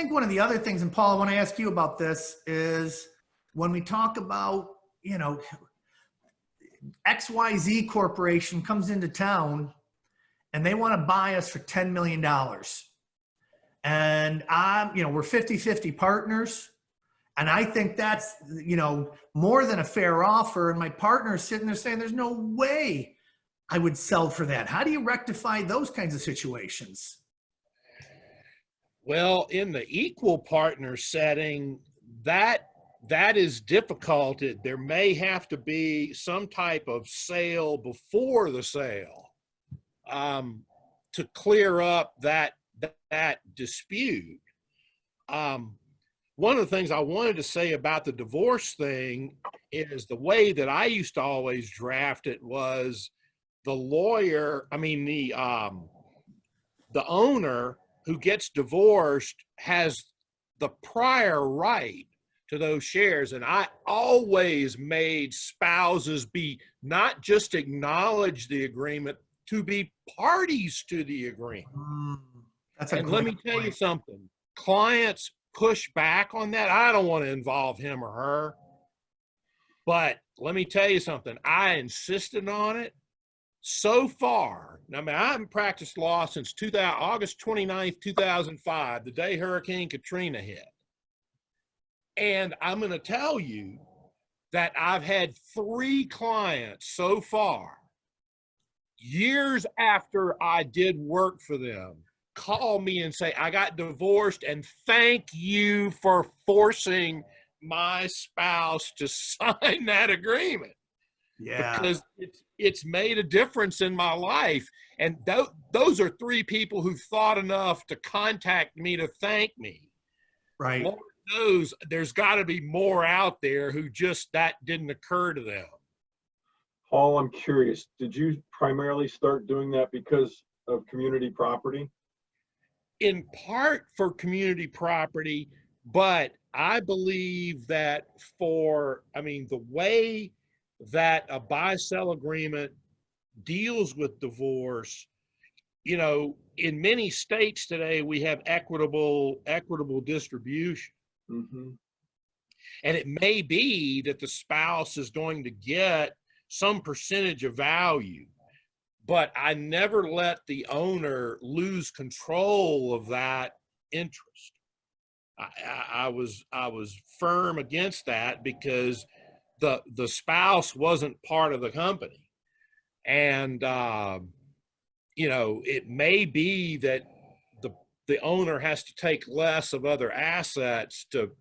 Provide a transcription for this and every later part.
think one of the other things, and Paul, I want to ask you about this, is when we talk about, you know, XYZ Corporation comes into town and they want to buy us for $10 million. And you know, we're 50-50 partners. And I think that's, you know, more than a fair offer. And my partner is sitting there saying, there's no way I would sell for that. How do you rectify those kinds of situations? Well, in the equal partner setting, that is difficult. There may have to be some type of sale before the sale to clear up that dispute. One of the things I wanted to say about the divorce thing is the way that I used to always draft it was the lawyer, the owner who gets divorced has the prior right to those shares. And I always made spouses be not just acknowledge the agreement, to be parties to the agreement. And let me tell you something, clients push back on that. I don't want to involve him or her, but let me tell you something, I insisted on it. So far, I haven't practiced law since August 29th, 2005, the day Hurricane Katrina hit. And I'm going to tell you that I've had 3 clients so far, years after I did work for them, call me and say, I got divorced and thank you for forcing my spouse to sign that agreement. Yeah. Because it's made a difference in my life. And those are 3 people who thought enough to contact me to thank me. Right. Lord knows there's got to be more out there who just that didn't occur to them. Paul, I'm curious, did you primarily start doing that because of community property? In part for community property, but I believe that the way that a buy-sell agreement deals with divorce, you know, in many states today, we have equitable distribution. Mm-hmm. And it may be that the spouse is going to get some percentage of value, but I never let the owner lose control of that interest. I was firm against that because the spouse wasn't part of the company. And, you know, it may be that the owner has to take less of other assets to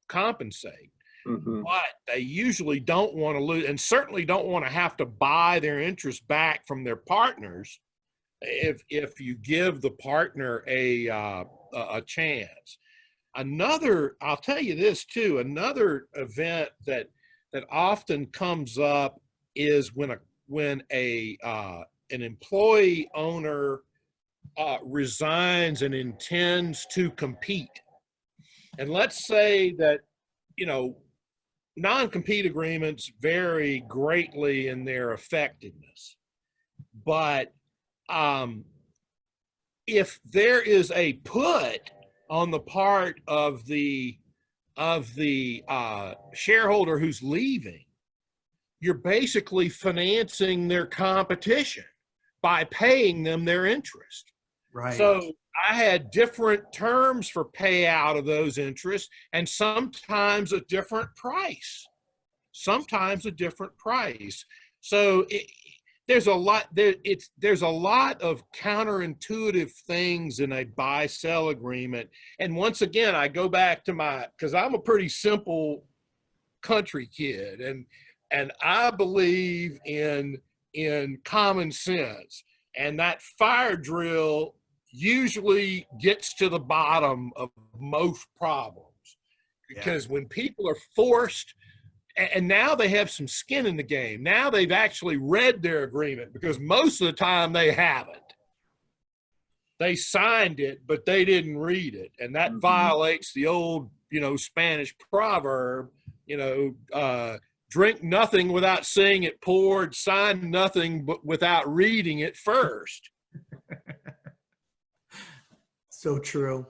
compensate. Mm-hmm. But they usually don't want to lose, and certainly don't want to have to buy their interest back from their partners if you give the partner a chance. I'll tell you this too, another event that often comes up is when an employee owner resigns and intends to compete. And let's say that, you know, non-compete agreements vary greatly in their effectiveness, but if there is a put on the part of the shareholder who's leaving, you're basically financing their competition by paying them their interest. Right. So I had different terms for payout of those interests, and sometimes a different price. So there's a lot of counterintuitive things in a buy-sell agreement. And once again, I go back to because I'm a pretty simple country kid, and I believe in common sense, and that fire drill usually gets to the bottom of most problems. Because when people are forced, and now they have some skin in the game, now they've actually read their agreement, because most of the time they haven't. They signed it, but they didn't read it, and that violates the old, you know, Spanish proverb, you know, drink nothing without seeing it poured, sign nothing but without reading it first. So true.